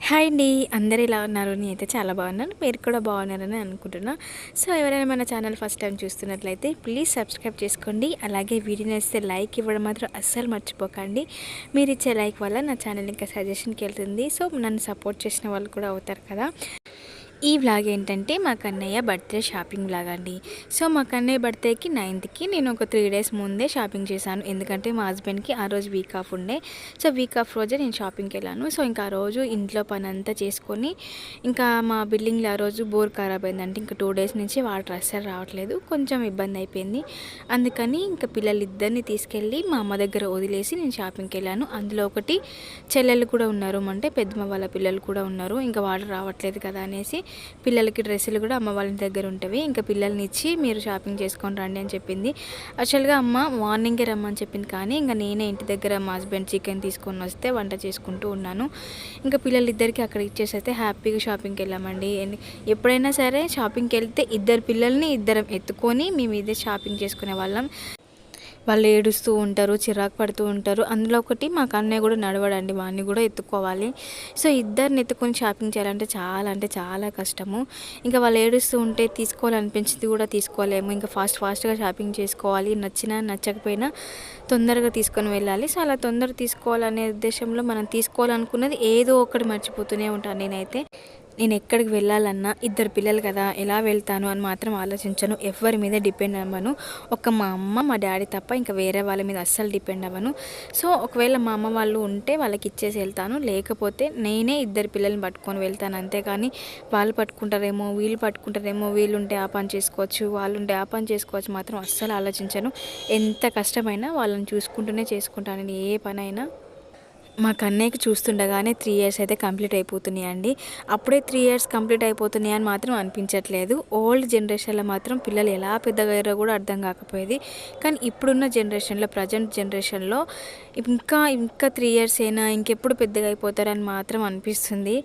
Hi అండి, అందరు ఎలా ఉన్నారు? నేనైతే చాలా బాగున్నాను, మీరు కూడా బాగున్నారని అనుకుంటున్నా. సో ఎవరైనా మన ఛానల్ ఫస్ట్ టైం చూస్తున్నట్లయితే ప్లీజ్ సబ్స్క్రైబ్ చేసుకోండి. అలాగే వీడియో నచ్చితే లైక్ ఇవ్వడం మాత్రం అస్సలు మర్చిపోకండి. మీరు ఇచ్చే లైక్ వల్ల నా ఛానల్ ఇంకా సజెషన్కి వెళ్తుంది. సో నన్ను సపోర్ట్ చేసిన వాళ్ళు కూడా అవుతారు కదా. ఈ వ్లాగ్ ఏంటంటే మా కన్నయ్య బర్త్డే షాపింగ్ వ్లాగ్ అండి. సో మా కన్నయ్య బర్త్డేకి 9th నేను ఒక 3 days ముందే షాపింగ్ చేశాను. ఎందుకంటే మా హస్బెండ్కి ఆ రోజు వీక్ ఆఫ్ ఉండే. సో వీక్ ఆఫ్ రోజే నేను షాపింగ్కి వెళ్ళాను. సో ఇంకా ఆ రోజు ఇంట్లో పని అంతా చేసుకొని ఇంకా మా బిల్డింగ్లో ఆ రోజు బోర్ ఖరాబ్ అయిందంటే ఇంకా 2 days నుంచి వాటర్ అస్సలు రావట్లేదు. కొంచెం ఇబ్బంది అయిపోయింది. అందుకని ఇంకా పిల్లలిద్దరిని తీసుకెళ్ళి మా అమ్మ దగ్గర వదిలేసి నేను షాపింగ్కి వెళ్ళాను. అందులో ఒకటి చెల్లెళ్ళు కూడా ఉన్నారు, అంటే పెద్దమ్మ వాళ్ళ పిల్లలు కూడా ఉన్నారు. ఇంకా వాటర్ రావట్లేదు కదా అనేసి పిల్లలకి డ్రెస్సులు కూడా అమ్మ వాళ్ళ దగ్గర ఉంటవి. ఇంకా పిల్లల్ని ఇచ్చి మీరు షాపింగ్ చేసుకొని రండి అని చెప్పింది. యాక్చువల్గా అమ్మ మార్నింగే రమ్మని చెప్పింది, కానీ ఇంకా నేనే ఇంటి దగ్గర మా హస్బెండ్ చికెన్ తీసుకొని వస్తే వంట చేసుకుంటూ ఉన్నాను. ఇంకా పిల్లలిద్దరికి అక్కడ ఇచ్చేసి అయితే హ్యాపీగా షాపింగ్కి వెళ్ళామండి. ఎప్పుడైనా సరే షాపింగ్కి వెళ్తే ఇద్దరు పిల్లల్ని ఇద్దరం ఎత్తుకొని మేము ఇదే షాపింగ్ చేసుకునే వాళ్ళం. వాళ్ళు ఏడుస్తూ ఉంటారు, చిరాకు పడుతూ ఉంటారు. అందులో ఒకటి మా కన్నయ్య కూడా నడవడండి, వాడిని కూడా ఎత్తుకోవాలి. సో ఇద్దరిని ఎత్తుకొని షాపింగ్ చేయాలంటే చాలా కష్టము. ఇంకా వాళ్ళు ఏడుస్తూ ఉంటే తీసుకోవాలనిపించింది కూడా తీసుకోలేము. ఇంకా ఫాస్ట్గా షాపింగ్ చేసుకోవాలి, నచ్చినా నచ్చకపోయినా తొందరగా తీసుకొని వెళ్ళాలి. సో అలా తొందరగా తీసుకోవాలనే ఉద్దేశంలో మనం తీసుకోవాలనుకున్నది ఏదో ఒకటి మర్చిపోతూనే ఉంటాను. నేను ఎక్కడికి వెళ్ళాలన్నా ఇద్దరు పిల్లలు కదా, ఎలా వెళ్తాను అని మాత్రం ఆలోచించను. ఎవరి మీద డిపెండ్ అవ్వను. ఒక మా అమ్మ మా డాడీ తప్ప ఇంకా వేరే వాళ్ళ మీద అస్సలు డిపెండ్ అవ్వను. సో ఒకవేళ మా అమ్మ వాళ్ళు ఉంటే వాళ్ళకి ఇచ్చేసి వెళ్తాను, లేకపోతే నేనే ఇద్దరు పిల్లల్ని పట్టుకొని వెళ్తాను. అంతేకాని వాళ్ళు పట్టుకుంటారేమో వీళ్ళుంటే ఆ పని చేసుకోవచ్చు, వాళ్ళుంటే ఆ పని చేసుకోవచ్చు మాత్రం అస్సలు ఆలోచించను. ఎంత కష్టమైనా వాళ్ళని చూసుకుంటూనే చేసుకుంటాను నేను ఏ పనైనా. మా కన్నయ్యకి చూస్తుండగానే 3 years అయితే కంప్లీట్ అయిపోతున్నాయండి. అప్పుడే 3 years కంప్లీట్ అయిపోతున్నాయి అని మాత్రం అనిపించట్లేదు. ఓల్డ్ జనరేషన్లో మాత్రం పిల్లలు ఎలా పెద్దగా అయ్యారో కూడా అర్థం కాకపోయేది. కానీ ఇప్పుడున్న జనరేషన్లో, ప్రజెంట్ జనరేషన్లో ఇంకా 3 years అయినా ఇంకెప్పుడు పెద్దగా అయిపోతారని మాత్రం అనిపిస్తుంది.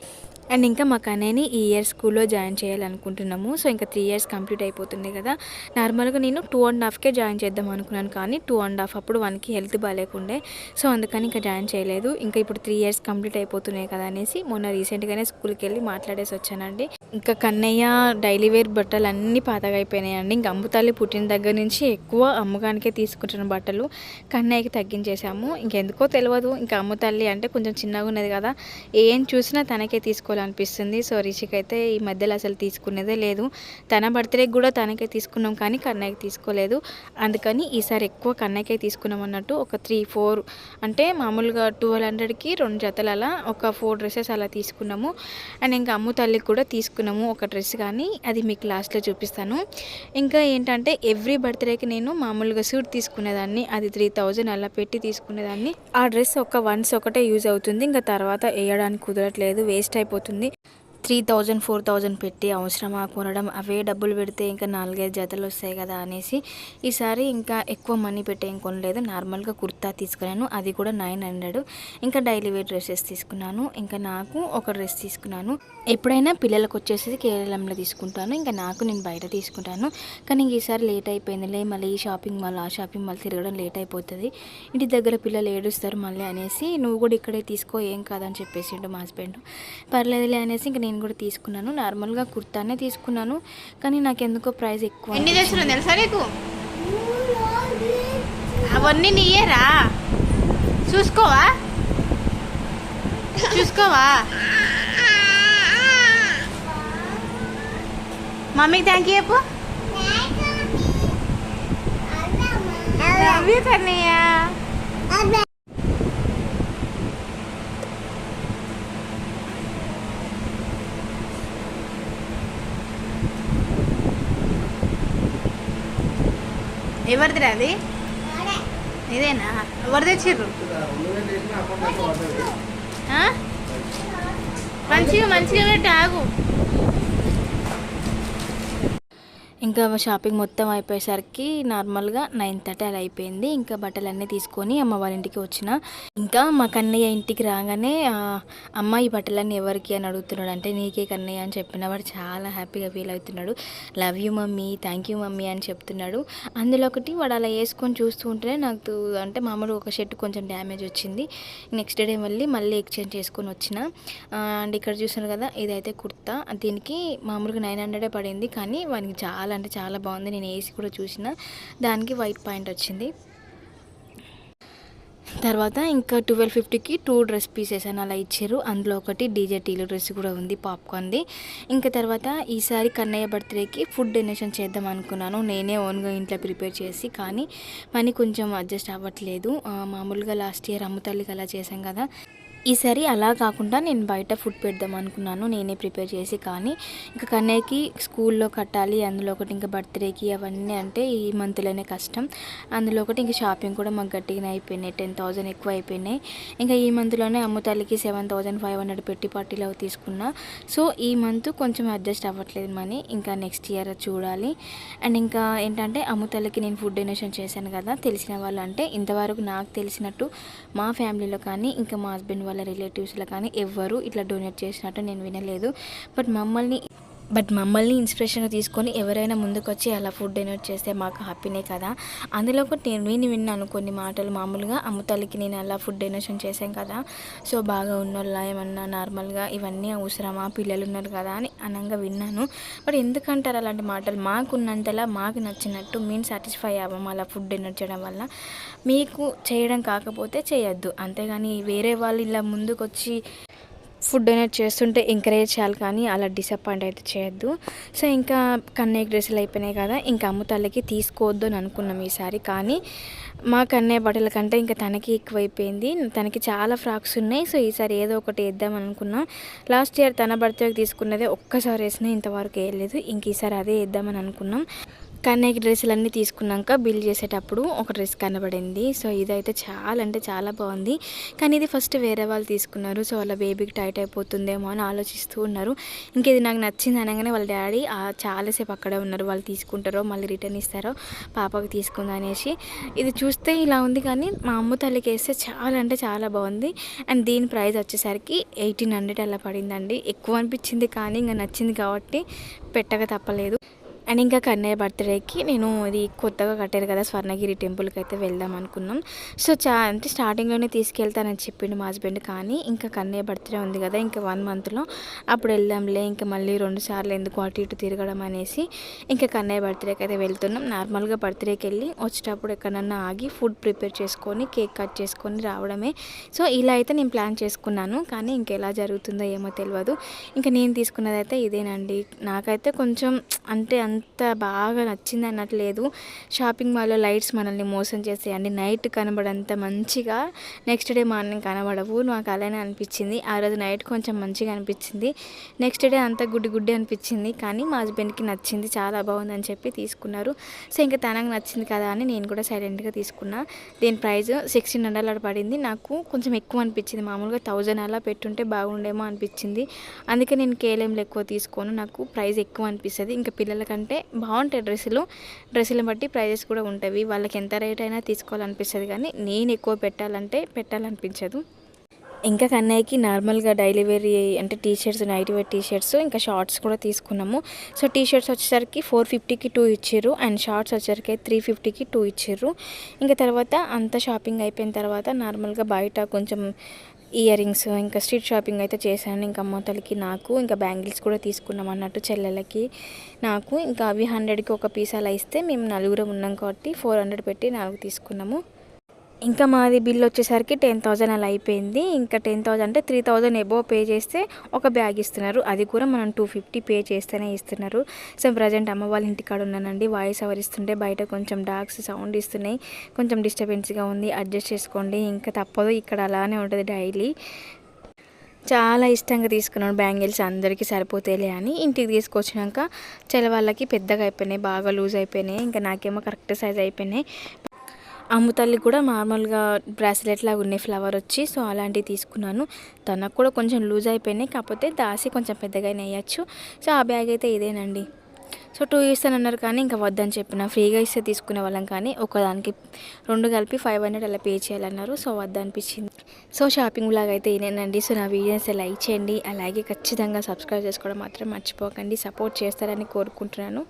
అండ్ ఇంకా మా కన్నయ్యని ఈ ఇయర్ స్కూల్లో జాయిన్ చేయాలనుకుంటున్నాము. సో ఇంకా 3 years కంప్లీట్ అయిపోతుంది కదా. నార్మల్గా నేను 2.5కే జాయిన్ చేద్దాం అనుకున్నాను, కానీ 2.5 అప్పుడు 1కి హెల్త్ బాగాలేకుండే. సో అందుకని ఇంకా జాయిన్ చేయలేదు. ఇంకా ఇప్పుడు 3 years కంప్లీట్ అయిపోతున్నాయి కదా అనేసి మొన్న రీసెంట్గానే స్కూల్కి వెళ్ళి మాట్లాడేసి వచ్చానండి. ఇంకా కన్నయ్య డైలీ వేర్ బట్టలు అన్నీ పాతగా అయిపోయినాయండి. ఇంకా అమ్ముతల్లి పుట్టిన దగ్గర నుంచి ఎక్కువ అమ్మగానికే తీసుకుంటున్న బట్టలు కన్నయ్యకి తగ్గించేసాము. ఇంకెందుకో తెలియదు, ఇంకా అమ్ముతల్లి అంటే కొంచెం చిన్నగా ఉన్నది కదా, ఏం చూసినా తనకే తీసుకోవాలనిపిస్తుంది. సో రిషికి అయితే ఈ మధ్యలో అసలు తీసుకునేదే లేదు. తన బర్త్డేకి కూడా తనకే తీసుకున్నాం, కానీ కన్నయ్యకి తీసుకోలేదు. అందుకని ఈసారి ఎక్కువ కన్నయ్యకే తీసుకున్నాం అన్నట్టు. ఒక 3-4 అంటే మామూలుగా 1200కి 2 జతలు అలా ఒక 4 dresses అలా తీసుకున్నాము. అండ్ ఇంకా అమ్ము తల్లికి కూడా తీసుకున్నాము ఒక డ్రెస్, కానీ అది మీకు లాస్ట్లో చూపిస్తాను. ఇంకా ఏంటంటే ఎవ్రీ బర్త్డేకి నేను మామూలుగా సూట్ తీసుకునేదాన్ని, అది 3000 అలా పెట్టి తీసుకునేదాన్ని. ఆ డ్రెస్ వన్స్ ఒకటే యూజ్ అవుతుంది, ఇంకా తర్వాత వేయడానికి కుదరట్లేదు, వేస్ట్ అయిపోతుంది. 3000-4000 పెట్టి అవసరమా కొనడం, అవే డబ్బులు పెడితే ఇంకా 4-5 జతలు వస్తాయి కదా అనేసి ఈసారి ఇంకా ఎక్కువ మనీ పెట్టి ఏం కొనలేదు. నార్మల్గా కుర్తా తీసుకున్నాను, అది కూడా 900. ఇంకా డైలీ వేర్ డ్రెస్సెస్ తీసుకున్నాను. ఇంకా నాకు ఒక డ్రెస్ తీసుకున్నాను. ఎప్పుడైనా పిల్లలకు వచ్చేసి కేరళంలో తీసుకుంటాను, ఇంకా నాకు నేను బయట తీసుకుంటాను. కానీ ఇంక ఈసారి లేట్ అయిపోయిందిలే, మళ్ళీ ఈ షాపింగ్ మాల్ ఆ షాపింగ్ మాల్ తిరగడం లేట్ అయిపోతుంది, ఇంటి దగ్గర పిల్లలు ఏడుస్తారు మళ్ళీ అనేసి, నువ్వు కూడా ఇక్కడే తీసుకో ఏం కాదని చెప్పేసిండు మా హస్బెండ్. పర్లేదులే అనేసి ఇంకా నేను కూడా తీసుకున్నాను. నార్మల్గా కుర్తానే తీసుకున్నాను, కానీ నాకు ఎందుకో ప్రైస్ ఎక్కువ. ఎన్ని చేస్తున్నావు తెలుసా నీకు? అవన్నీ నీయేరా, చూసుకోవా మమ్మీకి థ్యాంక్ యూ చెప్పు. Love you Kannayya. ఎవరిదిరా అది? ఇదేనా? ఎవరు తెచ్చిర్రు? మంచిగా పెట్టి ఆగు. ఇంకా షాపింగ్ మొత్తం అయిపోయేసరికి నార్మల్గా 9:30 అలా అయిపోయింది. ఇంకా బట్టలన్నీ తీసుకొని అమ్మ వాళ్ళ ఇంటికి వచ్చిన. ఇంకా మా కన్నయ్య ఇంటికి రాగానే అమ్మ ఈ బట్టలన్నీ ఎవరికి అని అడుగుతున్నాడు. అంటే నీకే కన్నయ్య అని చెప్పిన. వాడు చాలా హ్యాపీగా ఫీల్ అవుతున్నాడు. Love you mummy, thank you mummy అని చెప్తున్నాడు. అందులో ఒకటి వాడు అలా వేసుకొని చూస్తూ ఉంటేనే నాకు అంటే మామూలు ఒక షర్ట్ కొంచెం డ్యామేజ్ వచ్చింది. నెక్స్ట్ డే మళ్ళీ ఎక్స్చేంజ్ చేసుకొని వచ్చిన. అండ్ ఇక్కడ చూసాను కదా, ఇదైతే కుర్తా. దీనికి మామూలుగా 900 పడింది, కానీ వానికి చాలా అంటే చాలా బాగుంది. నేను వేసి కూడా చూసిన, దానికి వైట్ పాయింట్ వచ్చింది. తర్వాత ఇంకా 1250కి 2 డ్రెస్ పీసెస్ అని అలా ఇచ్చారు. అందులో ఒకటి డీజే టీలు డ్రెస్ కూడా ఉంది, పాప్కార్న్ది. ఇంకా తర్వాత ఈసారి కన్నయ్య బర్త్డేకి ఫుడ్ డొనేషన్ చేద్దాం అనుకున్నాను నేనే ఓన్గా ఇంట్లో ప్రిపేర్ చేసి, కానీ మనీ కొంచెం అడ్జస్ట్ అవ్వట్లేదు. మామూలుగా లాస్ట్ ఇయర్ అమ్ముతల్లికి అలా చేశాం కదా, ఈసారి అలా కాకుండా నేను బయట ఫుడ్ పెడదాం అనుకున్నాను నేనే ప్రిపేర్ చేసి. కానీ ఇంకా కన్నయ్యకి స్కూల్లో కట్టాలి, అందులో ఒకటి ఇంకా బర్త్డేకి అవన్నీ అంటే ఈ మంత్లోనే కష్టం. అందులో ఒకటి ఇంకా షాపింగ్ కూడా మాకు గట్టిగానే అయిపోయినాయి, 10,000 ఎక్కువ అయిపోయినాయి. ఇంకా ఈ మంత్లోనే అమ్ముతల్లికి 7,500 పెట్టి పార్టీలో తీసుకున్నా. సో ఈ మంత్ కొంచెం అడ్జస్ట్ అవ్వట్లేదు మనీ, ఇంకా నెక్స్ట్ ఇయర్ చూడాలి. అండ్ ఇంకా ఏంటంటే అమ్ముతల్లికి నేను ఫుడ్ డొనేషన్ చేశాను కదా, తెలిసిన వాళ్ళు అంటే ఇంతవరకు నాకు తెలిసినట్టు మా ఫ్యామిలీలో కానీ ఇంకా మా హస్బెండ్ వాళ్ళ రిలేటివ్స్లో కానీ ఎవ్వరూ ఇట్లా డొనేట్ చేసినట్టు నేను వినలేదు. బట్ మమ్మల్ని ఇన్స్పిరేషన్గా తీసుకొని ఎవరైనా ముందుకు వచ్చి అలా ఫుడ్ డొనేట్ చేస్తే మాకు హ్యాపీనే కదా. అందులో ఒకటి నేను విన్నాను కొన్ని మాటలు. మామూలుగా అమ్ముతల్లికి నేను అలా ఫుడ్ డొనేషన్ చేశాను కదా, సో బాగా ఉన్నోళ్ళ ఏమన్నా నార్మల్గా ఇవన్నీ అవసరమా, పిల్లలు ఉన్నారు కదా అని అనంగా విన్నాను. బట్ ఎందుకంటారు అలాంటి మాటలు? మాకున్నంతలా మాకు నచ్చినట్టు మేము సాటిస్ఫై అవ్వము అలా ఫుడ్ డొనేట్ చేయడం వల్ల. మీకు చేయడం కాకపోతే చేయొద్దు, అంతేగాని వేరే వాళ్ళు ఇలా ముందుకు వచ్చి ఫుడ్ డొనేట్ చేస్తుంటే ఎంకరేజ్ చేయాలి, కానీ అలా డిసప్పాయింట్ అయితే చేయొద్దు. సో ఇంకా కన్నయ్య డ్రెస్సులు అయిపోయినాయి కదా, ఇంకా అమ్ముతల్లికి తీసుకోవద్దు అని అనుకున్నాం ఈసారి. కానీ మా కన్నయ్య బట్టల కంటే ఇంకా తనకి ఎక్కువైపోయింది, తనకి చాలా ఫ్రాక్స్ ఉన్నాయి. సో ఈసారి ఏదో ఒకటి వేద్దాం అనుకున్నాం. లాస్ట్ ఇయర్ తన బర్త్డేకి తీసుకున్నదే ఒక్కసారి వేసినా, ఇంతవరకు వేయలేదు. ఇంక ఈసారి అదే వేద్దామని అనుకున్నాం. కన్నయ్యకి డ్రెస్సులన్నీ తీసుకున్నాక బిల్ చేసేటప్పుడు ఒక డ్రెస్ కనబడింది. సో ఇదైతే చాలా అంటే చాలా బాగుంది, కానీ ఇది ఫస్ట్ వేరే వాళ్ళు తీసుకున్నారు. సో వాళ్ళ బేబీకి టైట్ అయిపోతుందేమో అని ఆలోచిస్తూ ఉన్నారు. ఇంక ఇది నాకు నచ్చింది అనగానే వాళ్ళ డాడీ చాలాసేపు అక్కడే ఉన్నారు, వాళ్ళు తీసుకుంటారో మళ్ళీ రిటర్న్ ఇస్తారో పాపకి తీసుకుందా అనేసి. ఇది చూస్తే ఇలా ఉంది, కానీ మా అమ్మ తల్లికి వేస్తే చాలా అంటే చాలా బాగుంది. అండ్ దీని ప్రైస్ వచ్చేసరికి 1800 అలా పడిందండి. ఎక్కువ అనిపించింది, కానీ ఇంకా నచ్చింది కాబట్టి పెట్టక తప్పలేదు. అండ్ ఇంకా కన్నయ్య బర్త్డేకి నేను ఇది కొత్తగా కట్టారు కదా స్వర్ణగిరి టెంపుల్కి అయితే వెళ్దాం అనుకున్నాం. సో అంటే స్టార్టింగ్లోనే తీసుకెళ్తానని చెప్పిండు మా హస్బెండ్, కానీ ఇంకా కన్నయ్య బర్త్డే ఉంది కదా ఇంకా 1 మంత్లో, అప్పుడు వెళ్దాంలే, ఇంకా మళ్ళీ 2 సార్లు ఎందుకు అటు ఇటు తిరగడం అనేసి ఇంకా కన్నయ్య బర్త్డేకి అయితే వెళ్తున్నాం. నార్మల్గా బర్త్డేకి వెళ్ళి వచ్చేటప్పుడు ఎక్కడన్నా ఆగి ఫుడ్ ప్రిపేర్ చేసుకొని కేక్ కట్ చేసుకొని రావడమే. సో ఇలా అయితే నేను ప్లాన్ చేసుకున్నాను, కానీ ఇంకెలా జరుగుతుందో ఏమో తెలియదు. ఇంకా నేను తీసుకున్నది అయితే ఇదేనండి. నాకైతే కొంచెం అంటే అంత బాగా నచ్చింది అన్నట్లేదు. షాపింగ్ మాల్లో లైట్స్ మనల్ని మోసం చేసేయండి, నైట్ కనబడంత మంచిగా నెక్స్ట్ డే మార్నింగ్ కనబడవు. నాకు అలానే అనిపించింది. ఆ రోజు నైట్ కొంచెం మంచిగా అనిపించింది, నెక్స్ట్ డే అంతా గుడ్డి అనిపించింది. కానీ మా హస్బెండ్కి నచ్చింది, చాలా బాగుందని చెప్పి తీసుకున్నారు. సో ఇంకా తనకు నచ్చింది కదా అని నేను కూడా సైలెంట్గా తీసుకున్నా. దీని ప్రైస్ 1600 పడింది. నాకు కొంచెం ఎక్కువ అనిపించింది, మామూలుగా 1000 అలా పెట్టుంటే బాగుండేమో అనిపించింది. అందుకే నేను కేలేంలు ఎక్కువ తీసుకోను, నాకు ప్రైస్ ఎక్కువ అనిపిస్తుంది. ఇంకా పిల్లలకంటే బాగుంటాయి డ్రెస్సులను బట్టి ప్రైజెస్ కూడా ఉంటాయి. వాళ్ళకి ఎంత రేట్ అయినా తీసుకోవాలనిపిస్తుంది, కానీ నేను ఎక్కువ పెట్టాలనిపించదు. ఇంకా కన్నయ్యకి నార్మల్గా డైలీ వేర్ అంటే టీషర్ట్స్, నైట్ వేర్ టీషర్ట్స్, ఇంకా షార్ట్స్ కూడా తీసుకున్నాము. సో టీషర్ట్స్ వచ్చేసరికి 450కి 2 ఇచ్చారు, అండ్ షార్ట్స్ వచ్చేసరికి 350కి 2 ఇచ్చారు. ఇంకా తర్వాత అంత షాపింగ్ అయిపోయిన తర్వాత నార్మల్గా బయట కొంచెం ఇయర్ రింగ్స్ ఇంకా స్ట్రీట్ షాపింగ్ అయితే చేశాను. ఇంకా అమ్మతలకి నాకు ఇంకా బ్యాంగిల్స్ కూడా తీసుకున్నాం అన్నట్టు, చెల్లెలకి నాకు. ఇంకా అవి 100కి ఒక పీస్ అలా ఇస్తే మేము 4 ఉన్నాం కాబట్టి 400 పెట్టి 4 తీసుకున్నాము. ఇంకా మాది బిల్ వచ్చేసరికి 10,000 అలా అయిపోయింది. ఇంకా 10,000 అంటే 3,000 ఎబో పే చేస్తే ఒక బ్యాగ్ ఇస్తున్నారు, అది కూడా మనం 250 పే చేస్తేనే ఇస్తున్నారు. సో ప్రజెంట్ అమ్మ వాళ్ళ ఇంటికాడ ఉన్నానండి. వాయిస్ ఓవర్ ఇస్తుంటే బయట కొంచెం డాగ్స్ సౌండ్ ఇస్తున్నాయి, కొంచెం డిస్టర్బెన్స్గా ఉంది, అడ్జస్ట్ చేసుకోండి. ఇంకా తప్పదు, ఇక్కడ అలానే ఉంటుంది డైలీ. చాలా ఇష్టంగా తీసుకున్నాను బ్యాంగిల్స్, అందరికీ సరిపోతేలే అని. ఇంటికి తీసుకొచ్చినాక చాలా వాళ్ళకి పెద్దగా అయిపోయినాయి, బాగా లూజ్ అయిపోయినాయి. ఇంకా నాకేమో కరెక్ట్ సైజ్ అయిపోయినాయి. అమ్ముతల్లి కూడా నార్మల్గా బ్రాస్లెట్ లాగా ఉన్నాయి, ఫ్లవర్ వచ్చి. సో అలాంటివి తీసుకున్నాను. తనకు కూడా కొంచెం లూజ్ అయిపోయినాయి, కాకపోతే దాసి కొంచెం పెద్దగా వేయచ్చు. సో ఆ బ్యాగ్ అయితే ఇదేనండి. సో 2 ఇస్తానన్నారు కానీ ఇంకా వద్దని చెప్పిన. ఫ్రీగా ఇస్తే తీసుకునే వాళ్ళం కానీ ఒకదానికి 2 కలిపి 500 అలా పే చేయాలన్నారు. సో వద్దనిపించింది. సో షాపింగ్ బ్లాగ్ అయితే ఇదేనండి. సో నా వీడియోస్ లైక్ చేయండి, అలాగే ఖచ్చితంగా సబ్స్క్రైబ్ చేసుకోవడం మాత్రం మర్చిపోకండి. సపోర్ట్ చేస్తారని కోరుకుంటున్నాను.